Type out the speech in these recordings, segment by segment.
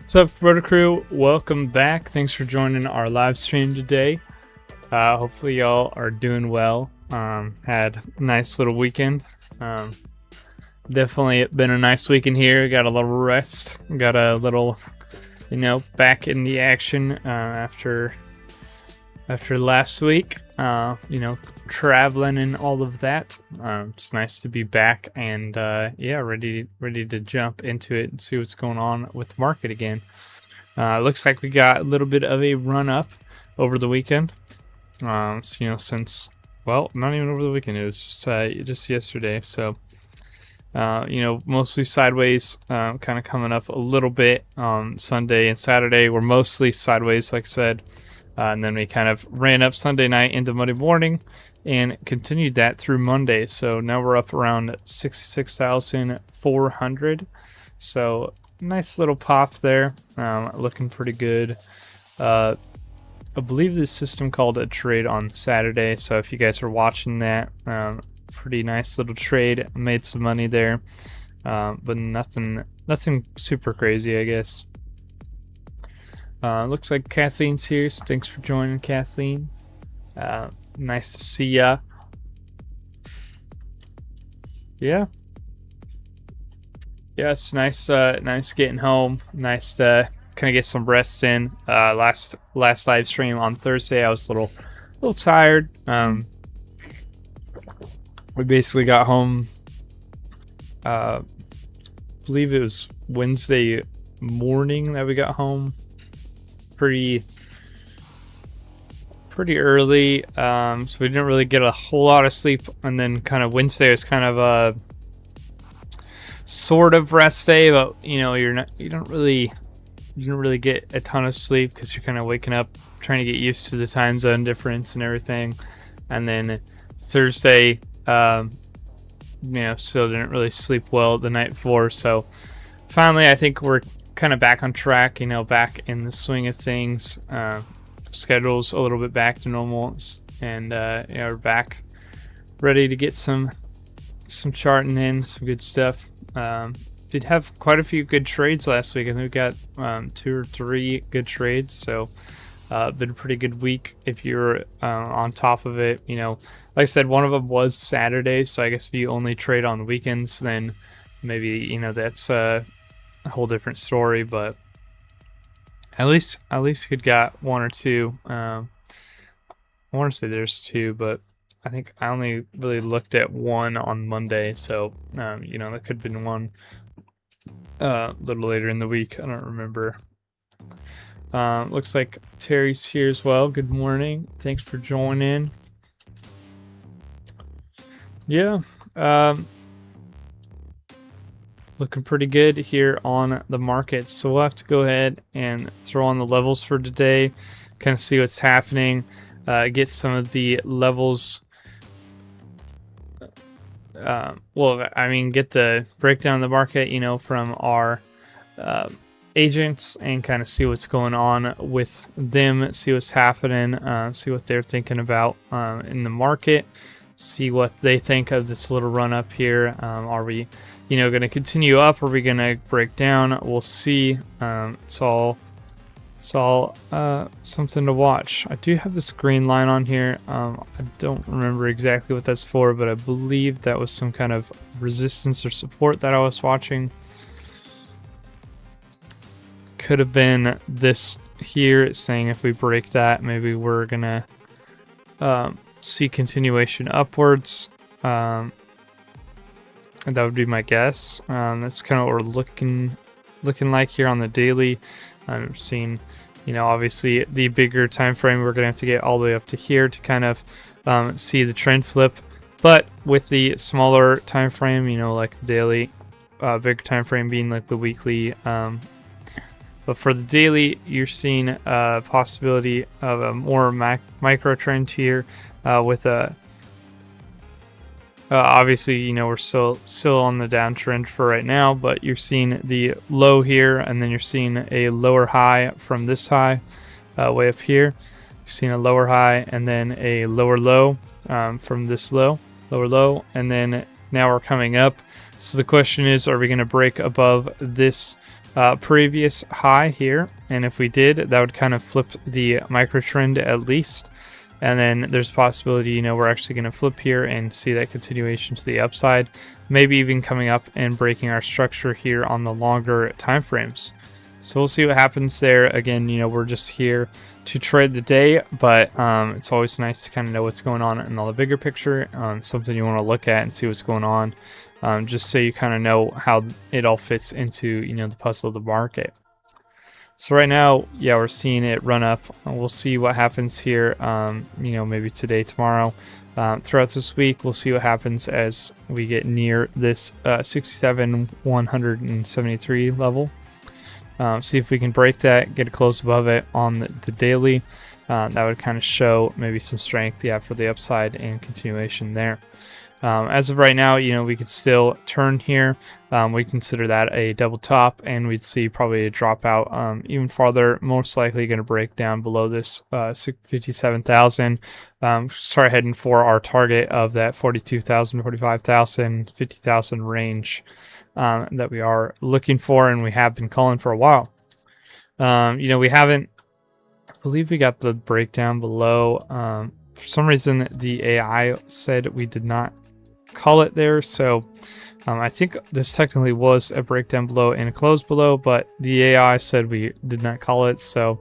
What's up, Kabroda crew? Welcome back. Thanks for joining our live stream today. Hopefully y'all are doing well. Had a nice little weekend. Definitely been a nice weekend here. Got a little rest. Got a little, back in the action after last week. Traveling and all of that. It's nice to be back and ready to jump into it and see what's going on with the market again. Looks like we got a little bit of a run up over the weekend. Since not even over the weekend, it was just yesterday. So mostly sideways, kind of coming up a little bit on Sunday and Saturday. We're mostly sideways, like I said. And then we kind of ran up Sunday night into Monday morning and continued that through Monday. So now we're up around 66,400. So nice little pop there. Looking pretty good. I believe this system called a trade on Saturday. So if you guys are watching that, pretty nice little trade. Made some money there. But nothing super crazy, I guess. Looks like Kathleen's here, so thanks for joining, Kathleen. Nice to see ya. Yeah, it's nice getting home. Nice to kind of get some rest in. Last live stream on Thursday, I was a little tired. We basically got home. I believe it was Wednesday morning that we got home. Pretty early, so we didn't really get a whole lot of sleep, and then kind of Wednesday was kind of a sort of rest day, but you don't really get a ton of sleep because you're kind of waking up trying to get used to the time zone difference and everything. And then Thursday, still didn't really sleep well the night before, so finally I think we're kind of back on track, back in the swing of things. Schedule's a little bit back to normal, and we're back ready to get some charting in, some good stuff. Did have quite a few good trades last week. I think we got 2 or 3 good trades, so been a pretty good week if you're on top of it. Like I said, one of them was Saturday, so I guess if you only trade on the weekends, then maybe that's a whole different story, but at least you could got 1 or 2. I want to say there's 2, but I think I only really looked at 1 on Monday, so that could have been 1 a little later in the week. I don't remember. Looks like Terry's here as well. Good morning. Thanks for joining. Yeah. Looking pretty good here on the market. So we'll have to go ahead and throw on the levels for today, kind of see what's happening, get some of the levels. Get the breakdown of the market, from our agents, and kind of see what's going on with them, see what's happening, see what they're thinking about in the market, see what they think of this little run up here. Are we going to continue up? Are we going to break down? We'll see. It's all something to watch. I do have this green line on here. I don't remember exactly what that's for, but I believe that was some kind of resistance or support that I was watching. Could have been this here. It's saying if we break that, maybe we're going to see continuation upwards. And that would be my guess. That's kind of what we're looking like here on the daily. I'm seeing, obviously the bigger time frame, we're gonna have to get all the way up to here to kind of see the trend flip. But with the smaller time frame, like the daily, bigger time frame being like the weekly. But for the daily, you're seeing a possibility of a more micro trend here with a. Obviously, we're still on the downtrend for right now, but you're seeing the low here, and then you're seeing a lower high from this high, way up here. You're seeing a lower high, and then a lower low from this lower low, and then now we're coming up. So the question is, are we going to break above this previous high here, and if we did, that would kind of flip the micro trend at least. And then there's a possibility, you know, we're actually going to flip here and see that continuation to the upside, maybe even coming up and breaking our structure here on the longer time frames. So we'll see what happens there. Again, you know, we're just here to trade the day, but it's always nice to kind of know what's going on in the bigger picture, something you want to look at and see what's going on, just so you kind of know how it all fits into, you know, the puzzle of the market. So right now, yeah, we're seeing it run up. We'll see what happens here, you know, maybe today, tomorrow. Throughout this week, we'll see what happens as we get near this 67,173 level. See if we can break that, get a close above it on the daily. That would kind of show maybe some strength, yeah, for the upside and continuation there. As of right now, you know, we could still turn here. We consider that a double top, and we'd see probably a dropout even farther, most likely going to break down below this 57,000. Start heading for our target of that 42,000, 45,000, 50,000 range that we are looking for, and we have been calling for a while. You know, we haven't, I believe we got the breakdown below. For some reason, the AI said we did not call it there, so I think this technically was a breakdown below and a close below, but the AI said we did not call it. So,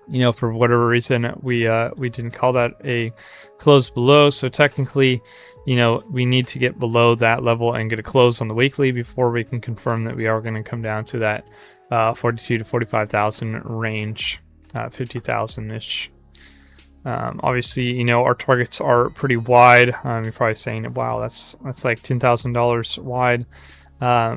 you know, for whatever reason, we didn't call that a close below. So technically, you know, we need to get below that level and get a close on the weekly before we can confirm that we are going to come down to that 42 to 45,000 range, 50,000 ish. Obviously, you know, our targets are pretty wide. You're probably saying, wow, that's like $10,000 wide. Yeah,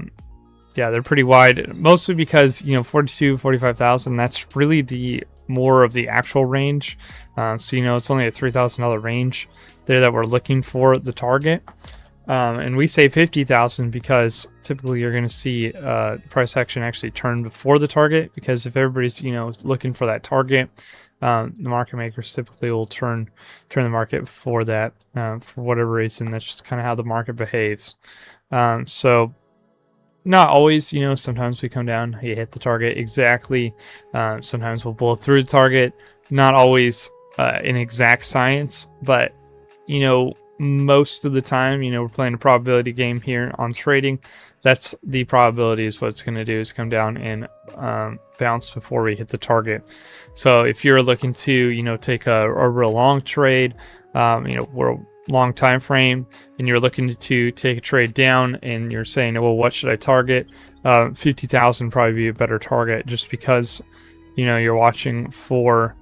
they're pretty wide, mostly because, you know, 42, 45,000, that's really the more of the actual range. So, you know, it's only a $3,000 range there that we're looking for the target. And we say 50,000 because typically you're going to see price action actually turn before the target, because if everybody's, you know, looking for that target, the market makers typically will turn the market before that, for whatever reason. That's just kind of how the market behaves. So not always, you know, sometimes we come down, you hit the target exactly. Sometimes we'll blow through the target. Not always an exact science, but, you know, most of the time, you know, we're playing a probability game here on trading. That's the probability is what it's going to do, is come down and bounce before we hit the target. So if you're looking to, you know, take a real long trade, you know, we're a long time frame, and you're looking to take a trade down, and you're saying, well, what should I target? 50,000 probably be a better target, just because, you know, you're watching for,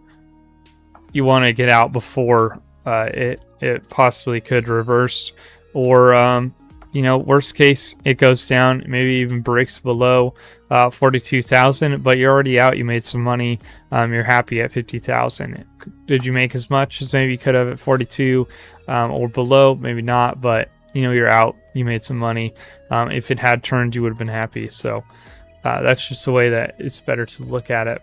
you want to get out before it possibly could reverse, or you know, worst case, it goes down, maybe even breaks below 42,000, but you're already out, you made some money, you're happy at 50,000. Did you make as much as maybe you could have at 42 or below? Maybe not, but, you know, you're out, you made some money. If it had turned, you would have been happy. So that's just the way that it's better to look at it.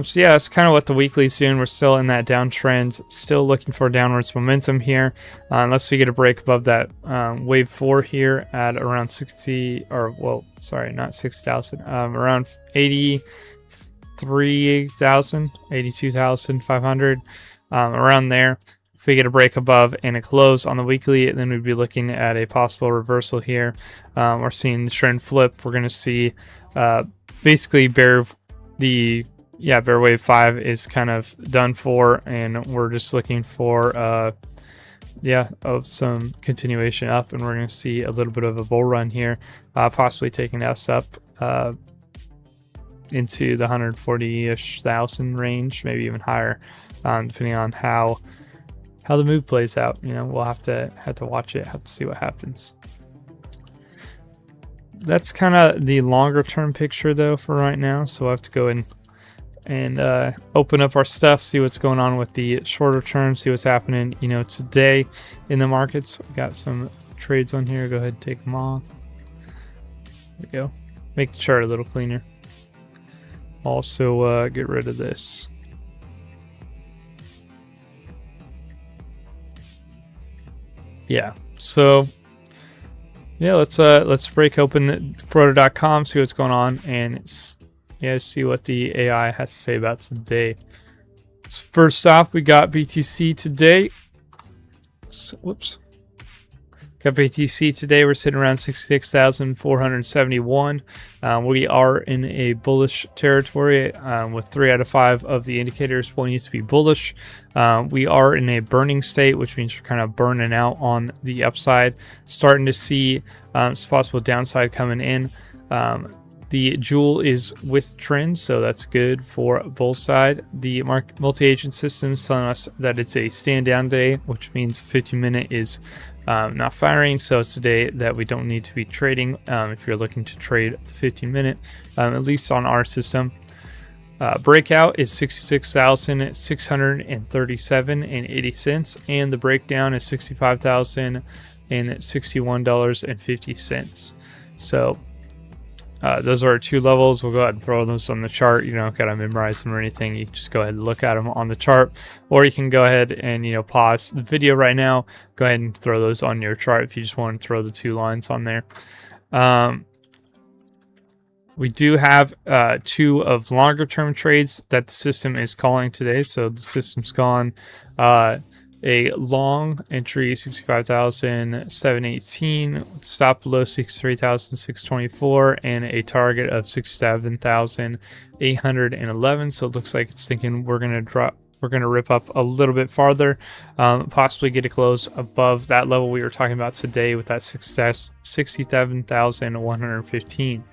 So yeah, that's kind of what the weekly's doing. We're still in that downtrend, still looking for downwards momentum here, unless we get a break above that wave 4 here at around 60, or well, sorry, not 6,000, around 83,000, 82,500, around there. If we get a break above and a close on the weekly, then we'd be looking at a possible reversal here. We're seeing the trend flip. We're going to see basically bear wave 5 is kind of done for, and we're just looking for of some continuation up, and we're going to see a little bit of a bull run here, possibly taking us up into the 140-ish thousand range, maybe even higher, depending on how the move plays out. You know, we'll have to watch it, have to see what happens. That's kind of the longer term picture though for right now, so we'll have to go in and open up our stuff, see what's going on with the shorter term, see what's happening, you know, today in the markets. We got some trades on here. Go ahead and take them off. There we go. Make the chart a little cleaner. Also get rid of this. Yeah, so yeah, let's break open Kabroda.com, see what's going on, and yeah, see what the AI has to say about today. So first off, we got BTC today. So, whoops. Got BTC today. We're sitting around 66,471. We are in a bullish territory with 3 out of 5 of the indicators pointing to be bullish. We are in a burning state, which means we're kind of burning out on the upside. Starting to see some possible downside coming in. The jewel is with trend, so that's good for both side. The multi-agent system is telling us that it's a stand down day, which means 15-minute is not firing, so it's a day that we don't need to be trading if you're looking to trade the 15-minute, at least on our system. Breakout is 66,637.80 cents, and the breakdown is $65,061.50. So those are our 2 levels. We'll go ahead and throw those on the chart. You don't gotta memorize them or anything. You can just go ahead and look at them on the chart, or you can go ahead and pause the video right now. Go ahead and throw those on your chart if you just want to throw the 2 lines on there. We do have 2 of longer term trades that the system is calling today. So the system's gone a long entry 65,718, stop below 63,624, and a target of 67,811. So it looks like it's thinking we're gonna rip up a little bit farther, possibly get a close above that level we were talking about today with that 67,115.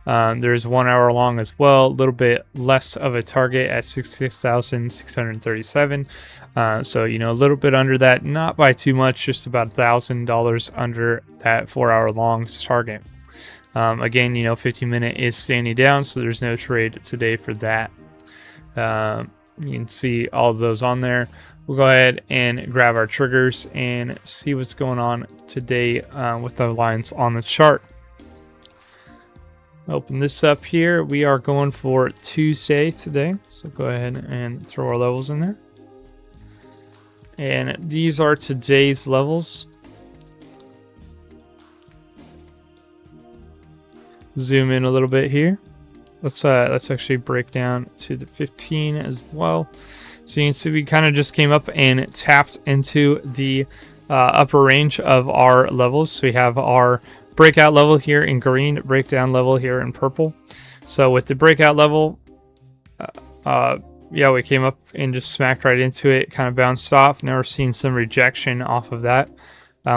There's 1 hour long as well, a little bit less of a target at 66,637. So a little bit under that, not by too much, just about $1,000 under that 4 hour long target. Again, 15-minute is standing down, so there's no trade today for that. You can see all of those on there. We'll go ahead and grab our triggers and see what's going on today with the lines on the chart. Open this up here. We are going for Tuesday today, so go ahead and throw our levels in there. And these are today's levels. Zoom in a little bit here. Let's actually break down to the 15 as well. So you can see we kind of just came up and tapped into the upper range of our levels. So we have our breakout level here in green, breakdown level here in purple. So with the breakout level, yeah, we came up and just smacked right into it, kind of bounced off. Now we're seeing some rejection off of that.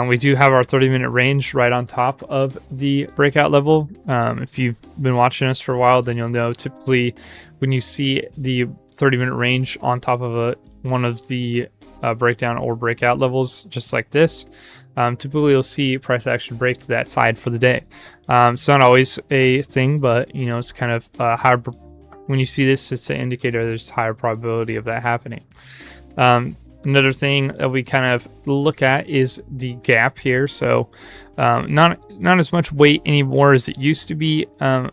We do have our 30-minute range right on top of the breakout level. If you've been watching us for a while, then you'll know typically when you see the 30-minute range on top of one of the breakdown or breakout levels, just like this, typically you'll see price action break to that side for the day. It's not always a thing, but it's kind of higher. When you see this, it's an indicator there's higher probability of that happening. Another thing that we kind of look at is the gap here. So not as much weight anymore as it used to be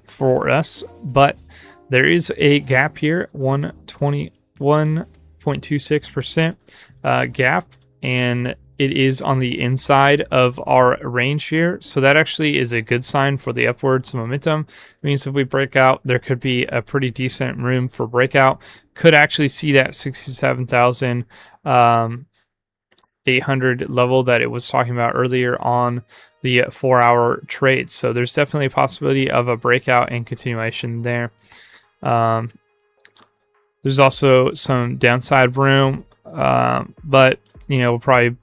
for us, but there is a gap here, 121.26% gap, and it is on the inside of our range here. So that actually is a good sign for the upwards momentum. It means if we break out, there could be a pretty decent room for breakout. Could actually see that 67,800 level that it was talking about earlier on the 4 hour trade. So there's definitely a possibility of a breakout and continuation there. There's also some downside room, but we're probably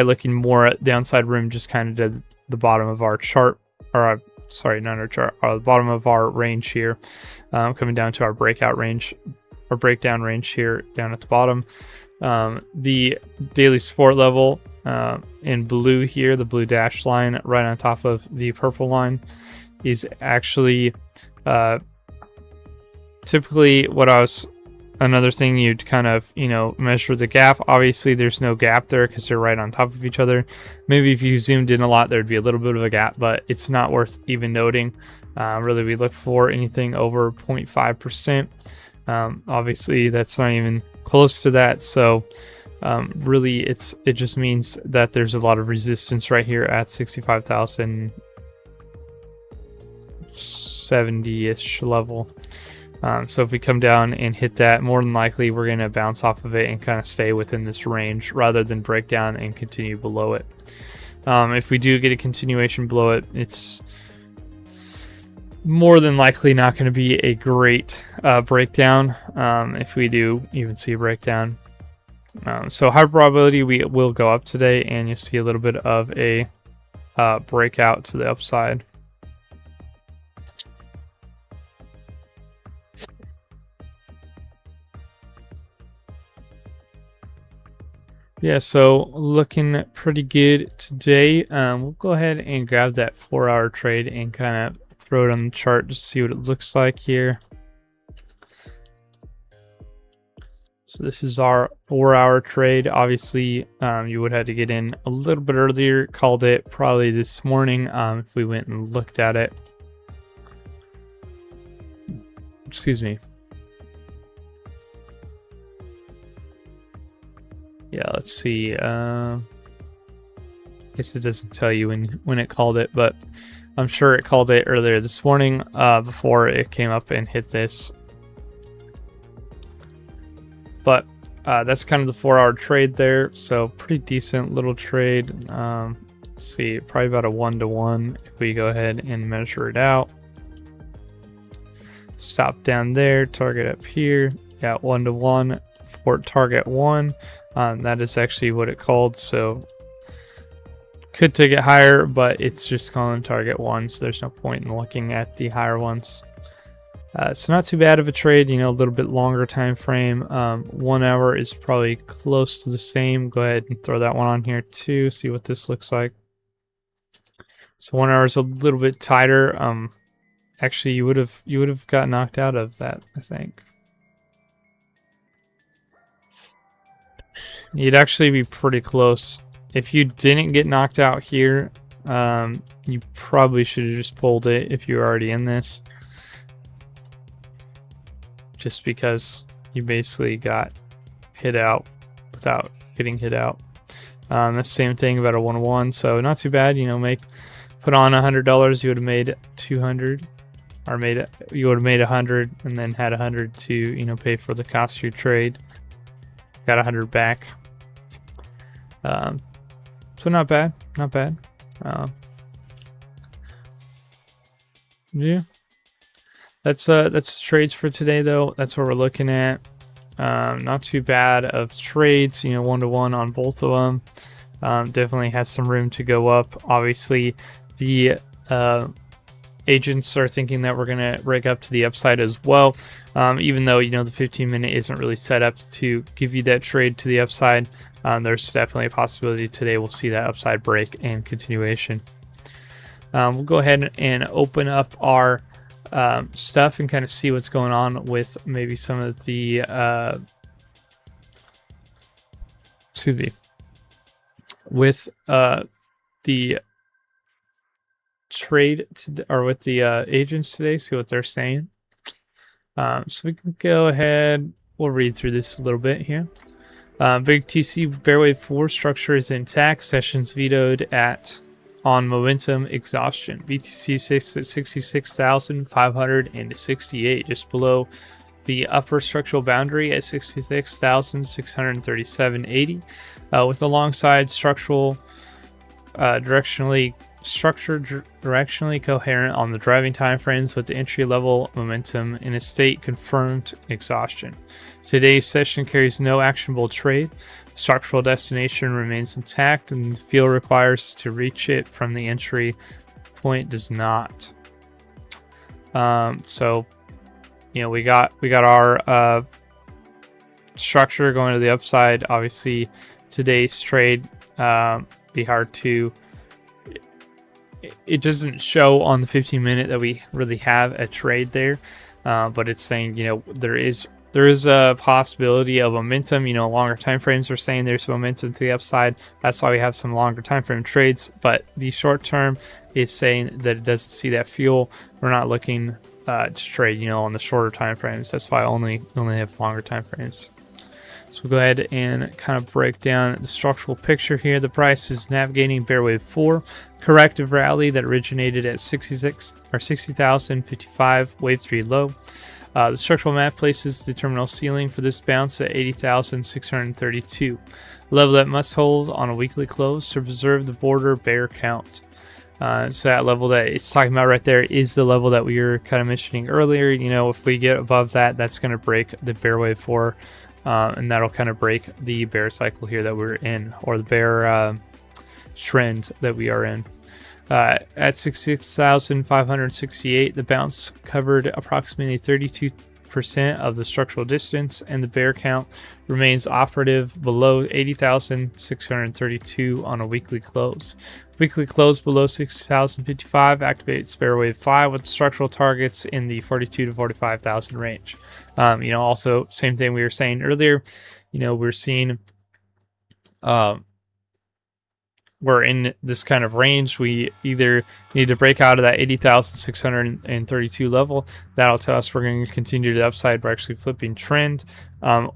looking more at downside room just kind of to the bottom of our chart, or sorry, not our chart, the bottom of our range here, coming down to our breakout range or breakdown range here down at the bottom. The daily support level in blue here, the blue dashed line right on top of the purple line, is actually typically another thing you'd kind of measure the gap. Obviously there's no gap there because they're right on top of each other. Maybe if you zoomed in a lot there'd be a little bit of a gap, but it's not worth even noting. Really, we look for anything over 0.5%. Obviously that's not even close to that, so Really, it just means that there's a lot of resistance right here at 65,070-ish level. So if we come down and hit that, more than likely we're going to bounce off of it and kind of stay within this range rather than break down and continue below it. If we do get a continuation below it, it's more than likely not going to be a great breakdown if we do even see a breakdown. So high probability we will go up today, and you'll see a little bit of a breakout to the upside. Yeah, so looking pretty good today. We'll go ahead and grab that 4-hour trade and kind of throw it on the chart to see what it looks like here. So this is our 4-hour trade. Obviously, you would have to get in a little bit earlier. Called it probably this morning if we went and looked at it. Excuse me. Yeah, let's see. I guess it doesn't tell you when it called it, but I'm sure it called it earlier this morning before it came up and hit this. But that's kind of the 4-hour trade there. So pretty decent little trade. Let's see, probably about a 1-to-1 if we go ahead and measure it out. Stop down there, target up here. Yeah, 1-to-1 for target 1. That is actually what it called, so could take it higher, but it's just calling target 1, so there's no point in looking at the higher ones. So not too bad of a trade, you know, a little bit longer time frame. 1 hour is probably close to the same. Go ahead and throw that one on here too, see what this looks like. So 1 hour is a little bit tighter. Actually, you would have got knocked out of that, I think. You'd actually be pretty close. If you didn't get knocked out here, you probably should have just pulled it if you're already in this. Just because you basically got hit out without getting hit out. That's the same thing about a 1-to-1, so not too bad. You know, put on $100, you would have made 200, or you would have made 100, and then had 100 to, you know, pay for the cost of your trade. Got 100 back. So not bad, not bad. Yeah, that's trades for today though. That's what we're looking at. Not too bad of trades, you know, 1-to-1 on both of them. Definitely has some room to go up. Obviously, the agents are thinking that we're gonna break up to the upside as well. Even though, you know, the 15-minute isn't really set up to give you that trade to the upside. There's definitely a possibility today we'll see that upside break and continuation. We'll go ahead and open up our stuff and kind of see what's going on with maybe some of the with the trade or with the agents today, see what they're saying. So we can go ahead, we'll read through this a little bit here. Big TC Bearwave 4 structure is intact. Sessions vetoed on momentum exhaustion. BTC 6 at 66,568, just below the upper structural boundary at 66,637.80. With alongside structural directionally coherent on the driving timeframes with the entry level momentum in a state confirmed exhaustion. Today's session carries no actionable trade. The structural destination remains intact, and the field requires to reach it from the entry point does not. So, you know, we got our structure going to the upside. Obviously, today's trade be hard to. It doesn't show on the 15-minute that we really have a trade there, but it's saying, you know, there is a possibility of momentum. You know, longer time frames are saying there's momentum to the upside. That's why we have some longer time frame trades. But the short term is saying that it doesn't see that fuel. We're not looking to trade, you know, on the shorter time frames. That's why I only have longer time frames. So we'll go ahead and kind of break down the structural picture here. The price is navigating bear wave 4, corrective rally that originated at 60,055, wave 3 low. The structural map places the terminal ceiling for this bounce at 80,632, a level that must hold on a weekly close to preserve the border bear count. So that level that it's talking about right there is the level that we were kind of mentioning earlier. You know, if we get above that, that's going to break the bear wave 4, and that'll kind of break the bear cycle here that we're in, or the bear trend that we are in. At 66,568, the bounce covered approximately 32% of the structural distance, and the bear count remains operative below 80,632 on a weekly close. Weekly close below 60,055 activates bear wave 5 with structural targets in the 42 to 45,000 range. You know, also same thing we were saying earlier. You know, we're seeing we're in this kind of range. We either need to break out of that 80,632 level. That'll tell us we're going to continue to the upside. We're actually flipping trend.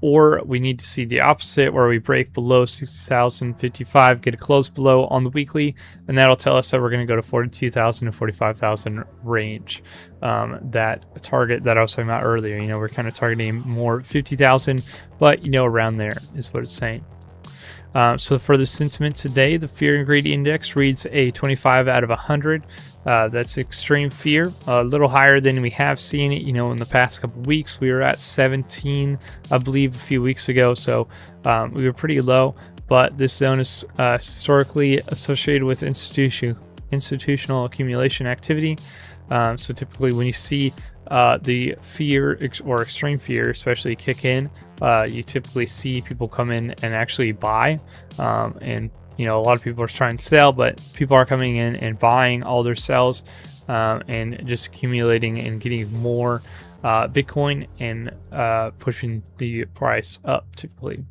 Or we need to see the opposite, where we break below 60,055, get a close below on the weekly, and that'll tell us that we're going to go to 42,000 to 45,000 range. That target that I was talking about earlier, you know, we're kind of targeting more 50,000, but you know, around there is what it's saying. So for the sentiment today, the fear and greed index reads a 25 out of 100. That's extreme fear, a little higher than we have seen it, you know, in the past couple weeks. We were at 17, I believe, a few weeks ago, so we were pretty low. But this zone is historically associated with institutional accumulation activity. So typically when you see the fear or extreme fear especially kick in, you typically see people come in and actually buy, and you know, a lot of people are trying to sell, but people are coming in and buying all their sells, and just accumulating and getting more Bitcoin and pushing the price up typically.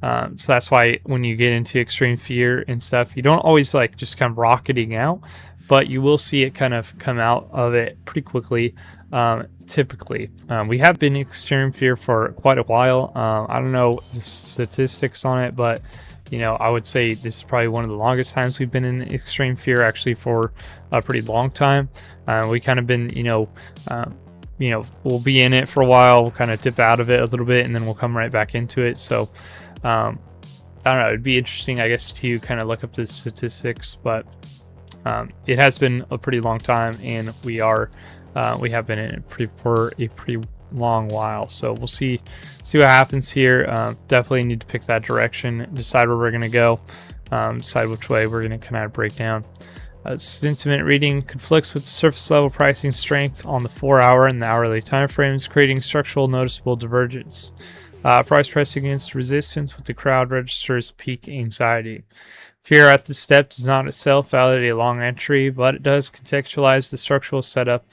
So that's why when you get into extreme fear and stuff, you don't always like just come rocketing out, but you will see it kind of come out of it pretty quickly. Typically, we have been in extreme fear for quite a while. I don't know the statistics on it, but you know, I would say this is probably one of the longest times we've been in extreme fear, actually, for a pretty long time. We kind of been, you know, we'll be in it for a while, we'll kind of dip out of it a little bit, and then we'll come right back into it. So, I don't know, it'd be interesting, I guess, to kind of look up the statistics, but it has been a pretty long time, and we have been in it for a pretty long while. So we'll see what happens here. Definitely need to pick that direction, decide where we're going to go, decide which way we're going to kind of break down. Sentiment reading conflicts with surface level pricing strength on the 4-hour and the hourly time frames, creating structural noticeable divergence. Price pressing against resistance with the crowd registers peak anxiety. Fear at this step does not itself validate a long entry, but it does contextualize the structural setup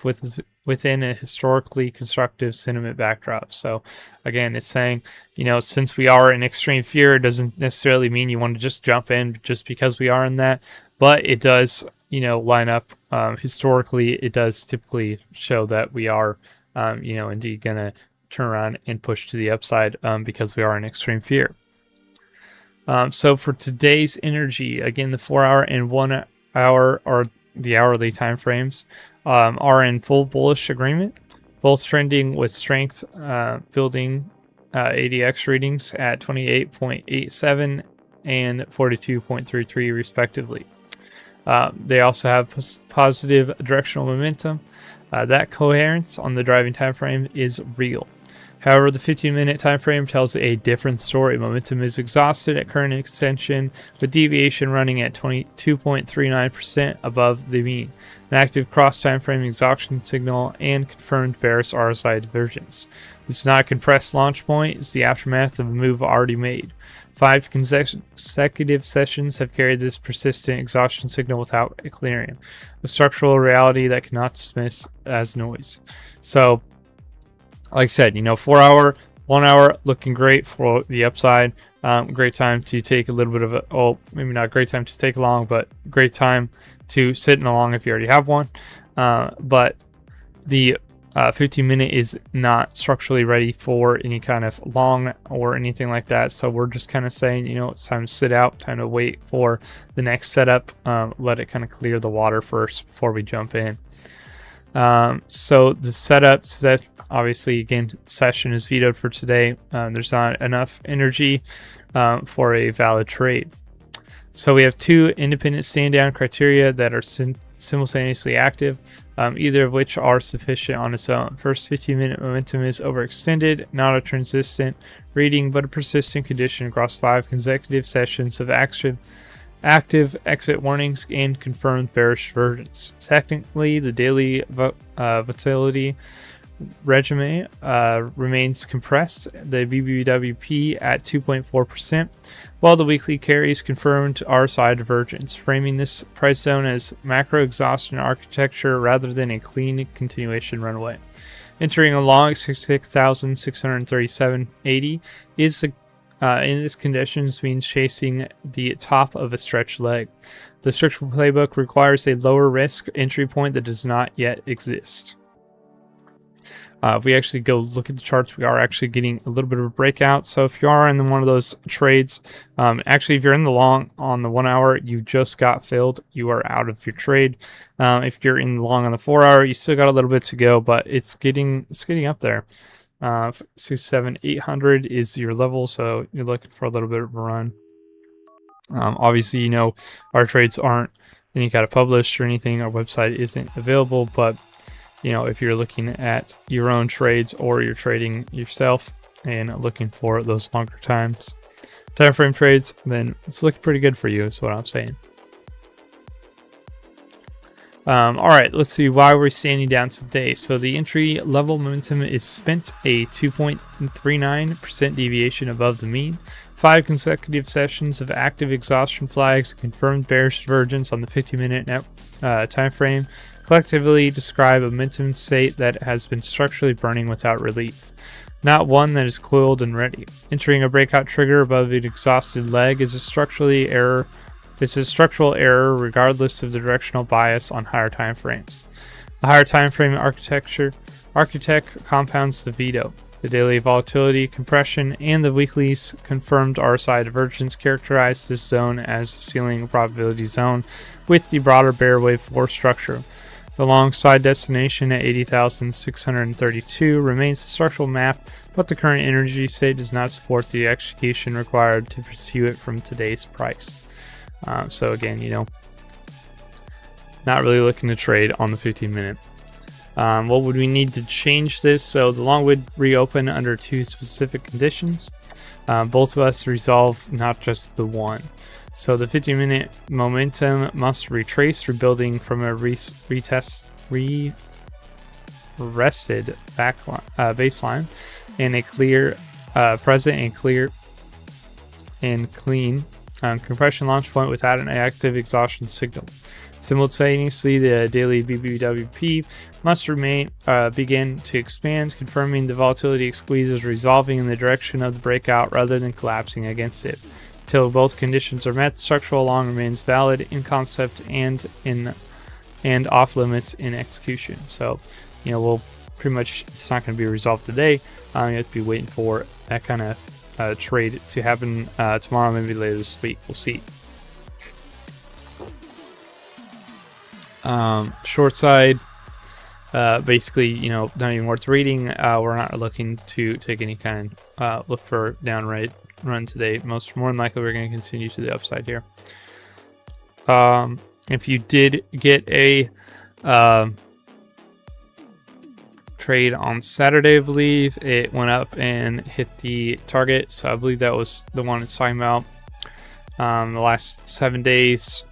within a historically constructive sentiment backdrop. So again, it's saying, you know, since we are in extreme fear, it doesn't necessarily mean you want to just jump in just because we are in that, but it does, you know, line up. Historically, it does typically show that we are, you know, indeed going to turn around and push to the upside because we are in extreme fear. So for today's energy, again, the 4-hour and 1 hour, or the hourly time frames, are in full bullish agreement, both trending with strength, building ADX readings at 28.87 and 42.33 respectively. They also have positive directional momentum. That coherence on the driving time frame is real. However, the 15-minute time frame tells a different story. Momentum is exhausted at current extension, with deviation running at 22.39% above the mean. An active cross-time frame exhaustion signal and confirmed bearish RSI divergence. This is not a compressed launch point, it's the aftermath of a move already made. 5 consecutive sessions have carried this persistent exhaustion signal without a clearing. A structural reality that cannot dismiss as noise. So, like I said, you know, 4-hour, 1 hour looking great for the upside. Great time to take a little bit of a, maybe not a great time to take a long, but great time to sit in a long if you already have one. But the 15-minute is not structurally ready for any kind of long or anything like that. So we're just kind of saying, you know, it's time to sit out, time to wait for the next setup, let it kind of clear the water first before we jump in. So the setup says, obviously, again, session is vetoed for today. There's not enough energy for a valid trade. So we have two independent stand down criteria that are simultaneously active, either of which are sufficient on its own. First, 15-minute momentum is overextended, not a transistent reading, but a persistent condition across 5 consecutive sessions of active exit warnings and confirmed bearish divergence. Technically, the daily volatility regime remains compressed, the BBWP at 2.4%, while the weekly carries confirmed RSI divergence, framing this price zone as macro exhaustion architecture rather than a clean continuation runway. Entering along 66,637.80 is in this conditions means chasing the top of a stretch leg. The structural playbook requires a lower risk entry point that does not yet exist. If we actually go look at the charts, we are actually getting a little bit of a breakout. So if you are in one of those trades, actually, if you're in the long on the 1 hour, you just got filled. You are out of your trade. If you're in the long on the 4 hour, you still got a little bit to go, but it's getting up there. 800 is your level, so you're looking for a little bit of a run. Obviously, you know, our trades aren't any kind of published or anything. Our website isn't available, but you know, if you're looking at your own trades or you're trading yourself and looking for those longer time frame trades, then it's looking pretty good for you, is what I'm saying. All right, let's see why we're standing down today. So the entry level momentum is spent, a 2.39% deviation above the mean. 5 consecutive sessions of active exhaustion flags, confirmed bearish divergence on the 50-minute time frame collectively describe a momentum state that has been structurally burning without relief, not one that is coiled and ready. Entering a breakout trigger above an exhausted leg is a structural error regardless of the directional bias on higher time frames. The higher time frame architect compounds the veto. The daily volatility compression and the weekly's confirmed RSI divergence characterize this zone as a ceiling probability zone with the broader bear wave 4 structure. The long side destination at 80,632 remains the structural map, but the current energy state does not support the execution required to pursue it from today's price. So again, you know, not really looking to trade on the 15-minute. What would we need to change this? So the long would reopen under 2 specific conditions. Both of us resolve, not just the one. So the 15-minute momentum must retrace, rebuilding from a rested baseline, and a clear, present and clear and clean compression launch point without an active exhaustion signal. Simultaneously, the daily BBWP must begin to expand, confirming the volatility squeeze is resolving in the direction of the breakout rather than collapsing against it. Until both conditions are met, the structural long remains valid in concept and off limits in execution. So, you know, we'll pretty much, it's not going to be resolved today. You have to be waiting for that kind of trade to happen tomorrow, maybe later this week. We'll see. Short side, basically, you know, not even worth reading. We're not looking to take any kind look for downright run today. More than likely, we're going to continue to the upside here. If you did get a trade on Saturday, I believe it went up and hit the target, so I believe that was the one it's talking about. The last 7 days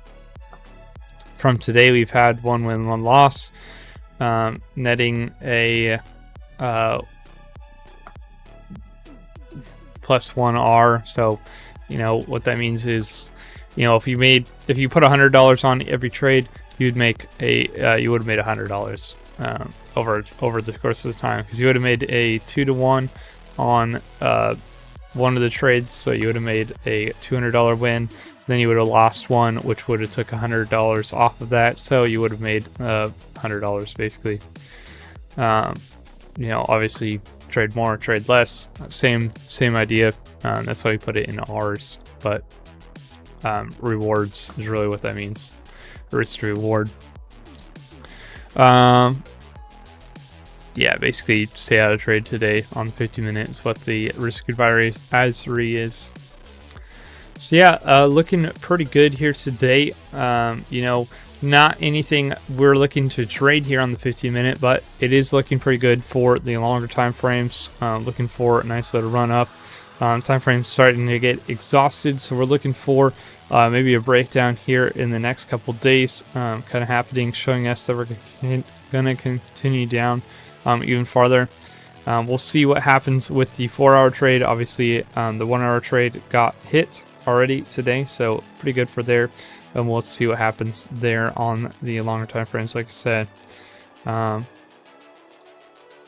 from today, we've had 1 win, 1 loss, netting a +1R. So, you know, what that means is, you know, if you put $100 on every trade, you would have made $100 over the course of the time, because you would have made a 2-to-1 on one of the trades, so you would have made a $200 win. Then you would have lost one, which would have took $100 off of that, so you would have made $100 basically. you know, obviously trade more, trade less, same idea. That's why we put it in R's, but rewards is really what that means, risk to reward. Yeah, basically stay out of trade today on 50 minutes, what the risk advisory is. So yeah, looking pretty good here today. You know, not anything we're looking to trade here on the 15-minute, but it is looking pretty good for the longer time frames. Looking for a nice little run up. Time frames starting to get exhausted, so we're looking for maybe a breakdown here in the next couple days, kind of happening, showing us that we're going to continue down even farther. We'll see what happens with the 4-hour trade. Obviously, the 1-hour trade got hit already today, so pretty good for there. And we'll see what happens there on the longer time frames, like I said.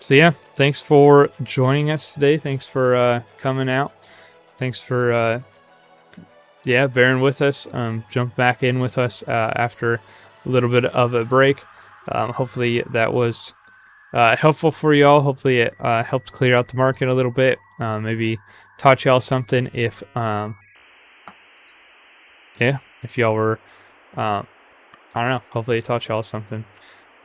So yeah, thanks for joining us today. Thanks for coming out. Thanks for yeah, bearing with us. Jump back in with us after a little bit of a break. Hopefully that was helpful for y'all. Hopefully it helped clear out the market a little bit. Maybe taught y'all something if yeah, if y'all were I don't know, hopefully it taught y'all something.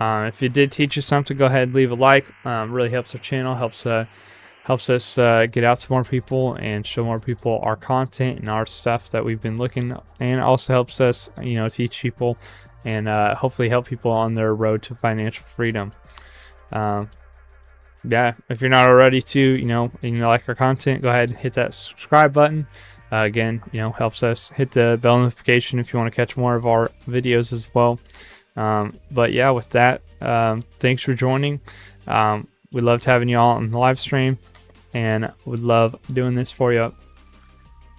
If it did teach you something, go ahead and leave a like. Really helps our channel, helps us get out to more people and show more people our content and our stuff that we've been looking, and also helps us, you know, teach people and hopefully help people on their road to financial freedom. Yeah, if you're not already you know, and you like our content, go ahead and hit that subscribe button. Again, you know, helps us. Hit the bell notification if you want to catch more of our videos as well. But yeah, with that, thanks for joining. We loved having you all on the live stream, and would love doing this for you.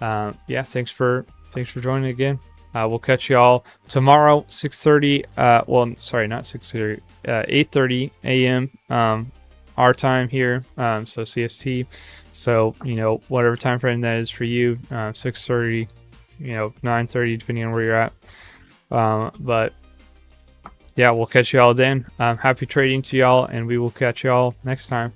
Yeah, thanks for joining again. We'll catch you all tomorrow, 6:30. Well, sorry, not 6:30. 8:30 a.m. Our time here. So CST. So, you know, whatever time frame that is for you. 6:30. You know, 9:30, depending on where you're at. But yeah, we'll catch you all then. Happy trading to y'all, and we will catch you all next time.